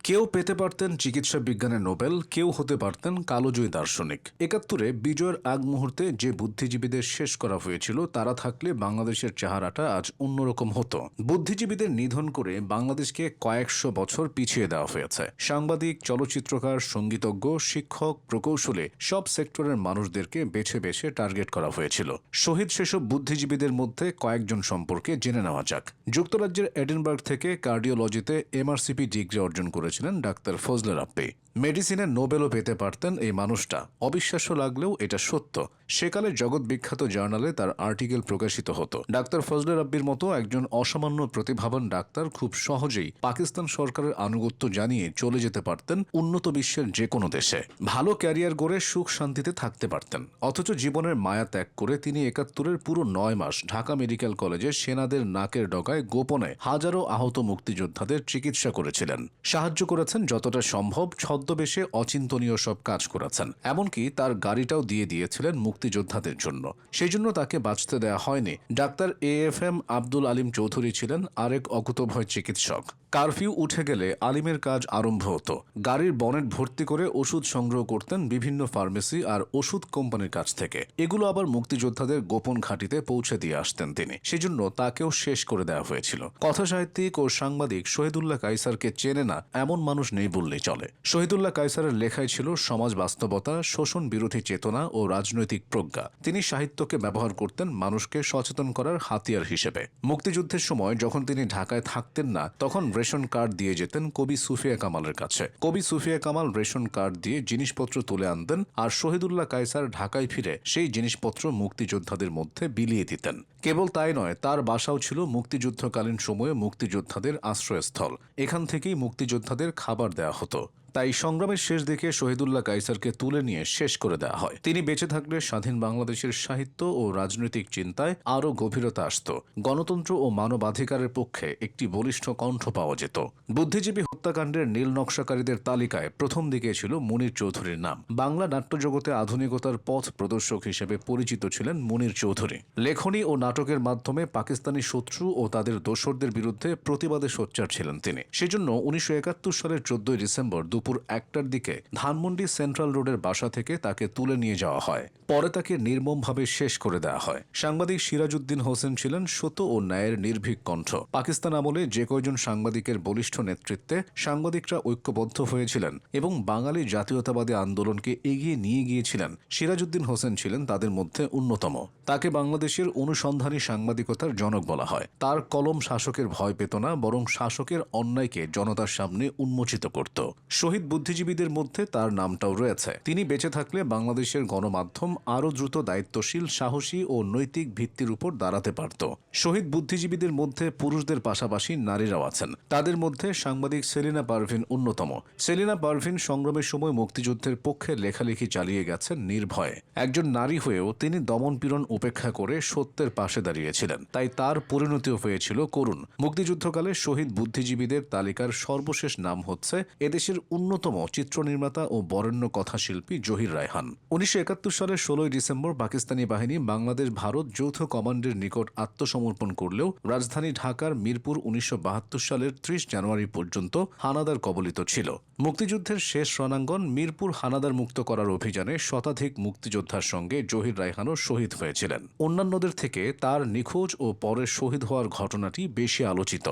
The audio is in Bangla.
কেউ পেতে পারতেন চিকিৎসা বিজ্ঞানে নোবেল, কেউ হতে পারতেন কালোজয়ী দার্শনিক। ৭১-এ বিজয়ের আগ মুহূর্তে যে বুদ্ধিজীবীদের শেষ করা হয়েছিল তারা থাকলে বাংলাদেশের চেহারাটা আজ অন্যরকম হতো। বুদ্ধিজীবীদের নিধন করে বাংলাদেশকে কয়েকশো বছর পিছিয়ে দেওয়া হয়েছে। সাংবাদিক, চলচ্চিত্রকার, সঙ্গীতজ্ঞ, শিক্ষক, প্রকৌশলী সব সেক্টরের মানুষদেরকে বেছে বেছে টার্গেট করা হয়েছিল। শহীদ সেসব বুদ্ধিজীবীদের মধ্যে কয়েকজন সম্পর্কে জেনে নেওয়া যাক। যুক্তরাজ্যের এডিনবার্গ থেকে কার্ডিওলজিতে এমআরসিপি ডিগ্রি অর্জন করেছিলেন ডাক্তার ফজলে রাব্বি। মেডিসিনে নোবেলও পেতে পারতেন এই মানুষটা। অবিশ্বাস্য লাগলেও এটা সত্য। সেকালে জগৎ বিখ্যাত জার্নালে তার আর্টিকেল প্রকাশিত হতো। ডাক্তার ফজলে রাব্বির মতো একজন অসামান্য প্রতিভাবান ডাক্তার খুব সহজেই পাকিস্তান সরকারের আনুগত্য জানিয়ে চলে যেতে পারতেন উন্নত বিশ্বের যে কোনো দেশে। ভালো ক্যারিয়ার গড়ে সুখ শান্তিতে থাকতে পারতেন। অথচ জীবনের মায়া ত্যাগ করে তিনি ৭১-এর পুরো ৯ মাস ঢাকা মেডিকেল কলেজে সেনাদের নাকের ডগায় গোপনে হাজারো আহত মুক্তিযোদ্ধাদের চিকিৎসা করেছিলেন। সাহায্য করেছেন যতটা সম্ভব, ছদ্মবেশে অচিন্তনীয় সব কাজ করেছেন। এমনকি তার গাড়িটাও দিয়ে দিয়েছিলেন মুক্তিযোদ্ধাদের জন্য। সেই জন্য তাকে বাঁচতে দেয়া হয়নি। ডাক্তার AFM আব্দুল আলিম চৌধুরী ছিলেন আরেক অকুতোভয় চিকিৎসক। কারফিউ উঠে গেলে আলিমের কাজ আরম্ভ হতো। গাড়ির বনেট ভর্তি করে ওষুধ সংগ্রহ করতেন বিভিন্ন ফার্মেসি আর ওষুধ কোম্পানির কাছ থেকে। এগুলো আবার মুক্তিযোদ্ধাদের গোপন ঘাঁটিতে পৌঁছে দিয়ে আসতেন তিনি। সেজন্য তাকেও শেষ করে দেওয়া হয়েছিল। কথাসাহিত্যিক ও সাংবাদিক শহীদুল্লাহ কায়সারকে চেনে না এমন মানুষ নেই বললেই চলে। শহীদুল্লাহ কায়সারের লেখায় ছিল সমাজ বাস্তবতা, শোষণ বিরোধী চেতনা ও রাজনৈতিক প্রজ্ঞা। তিনি সাহিত্যকে ব্যবহার করতেন মানুষকে সচেতন করার হাতিয়ার হিসেবে। মুক্তিযুদ্ধের সময় যখন তিনি ঢাকায় থাকতেন না, তখন রেশন কার্ড দিয়ে যেতেন কবি সুফিয়া কামালের কাছে। কবি সুফিয়া কামাল রেশন কার্ড দিয়ে জিনিসপত্র তুলে আনতেন আর শহীদুল্লাহ কায়সার ঢাকায় ফিরে সেই জিনিসপত্র মুক্তিযোদ্ধাদের মধ্যে বিলিয়ে দিতেন। কেবল তাই নয়, তার বাসাও ছিল মুক্তিযুদ্ধকালীন সময়ে মুক্তিযোদ্ধাদের আশ্রয়স্থল। এখান থেকেই মুক্তিযোদ্ধাদের খাবার দেওয়া হতো। তাই সংগ্রামের শেষ দিকে শহীদুল্লাহ কায়সারকে তুলে নিয়ে শেষ করে দেওয়া হয়। তিনি বেঁচে থাকলে স্বাধীন বাংলাদেশের সাহিত্য ও রাজনৈতিক চিন্তায় আরও গভীরতা আসত। গণতন্ত্র ও মানবাধিকারের পক্ষে একটি বলিষ্ঠ কণ্ঠ পাওয়া যেত। বুদ্ধিজীবী হত্যাকাণ্ডের নীল নকশাকারীদের তালিকায় প্রথম দিকে ছিল মুনীর চৌধুরীর নাম। বাংলা নাট্যজগতে আধুনিকতার পথ প্রদর্শক হিসেবে পরিচিত ছিলেন মুনীর চৌধুরী। লেখনী ও নাটকের মাধ্যমে পাকিস্তানি শত্রু ও তাদের দোসরদের বিরুদ্ধে প্রতিবাদে সোচ্চার ছিলেন তিনি। সেজন্য ১৯৭১ সালের ১৪ ডিসেম্বর দুপুর ১টার দিকে ধানমন্ডি সেন্ট্রাল রোডের বাসা থেকে তাকে তুলে নিয়ে যাওয়া হয়। পরে তাকে নির্মমভাবে শেষ করে দেওয়া হয়। সাংবাদিক সিরাজউদ্দিন হোসেন ছিলেন সত্য ও ন্যায়ের নির্ভীক কণ্ঠ। পাকিস্তান আমলে যে কয়জন সাংবাদিকের বলিষ্ঠ নেতৃত্বে সাংবাদিকরা ঐক্যবদ্ধ হয়েছিলেন এবং বাঙালি জাতীয়তাবাদী আন্দোলনকে এগিয়ে নিয়ে গিয়েছিলেন, সিরাজউদ্দিন হোসেন ছিলেন তাদের মধ্যে অন্যতম। তাকে বাংলাদেশের অনুসন্ধানী সাংবাদিকতার জনক বলা হয়। তার কলম শাসকের ভয় পেত না, বরং শাসকের অন্যায়কে জনতার সামনে উন্মোচিত করত। শহীদ বুদ্ধিজীবীদের মধ্যে তার নামটাও রয়েছে। তিনি বেঁচে থাকলে বাংলাদেশের গণমাধ্যম আরও দ্রুত দায়িত্বশীল, সাহসী ও নৈতিক ভিত্তির উপর দাঁড়াতে পারত। শহীদ বুদ্ধিজীবীদের মধ্যে পুরুষদের পাশাপাশি নারীরাও আছেন। তাদের মধ্যে সাংবাদিক সেলিনা পারভিন অন্যতম। সেলিনা পারভিন সংগ্রামের সময় মুক্তিযুদ্ধের পক্ষে লেখালেখি চালিয়ে গেছেন নির্ভয়ে। একজন নারী হয়েও তিনি দমনপীড়ন উপেক্ষা করে সত্যের পাশে দাঁড়িয়েছিলেন। তাই তার পরিণতিও হয়েছিল করুণ। মুক্তিযুদ্ধকালে শহীদ বুদ্ধিজীবীদের তালিকার সর্বশেষ নাম হচ্ছে এদেশের অন্যতম চিত্রনির্মাতা ও বরেণ্য কথাশিল্পী জহির রায়হান। ১৯৭১ সালের ১৬ ডিসেম্বর পাকিস্তানি বাহিনী বাংলাদেশ ভারত যৌথ কমান্ডের নিকট আত্মসমর্পণ করলেও রাজধানী ঢাকার মিরপুর ১৯৭২ সালের ৩০ জানুয়ারি পর্যন্ত হানাদার কবলিত ছিল। মুক্তিযুদ্ধের শেষ রণাঙ্গন মিরপুর হানাদার মুক্ত করার অভিযানে শতাধিক মুক্তিযোদ্ধার সঙ্গে জহির রায়হানও শহীদ হয়েছিলেন। অন্যান্যদের থেকে তার নিখোঁজ ও পরে শহীদ হওয়ার ঘটনাটি বেশি আলোচিত।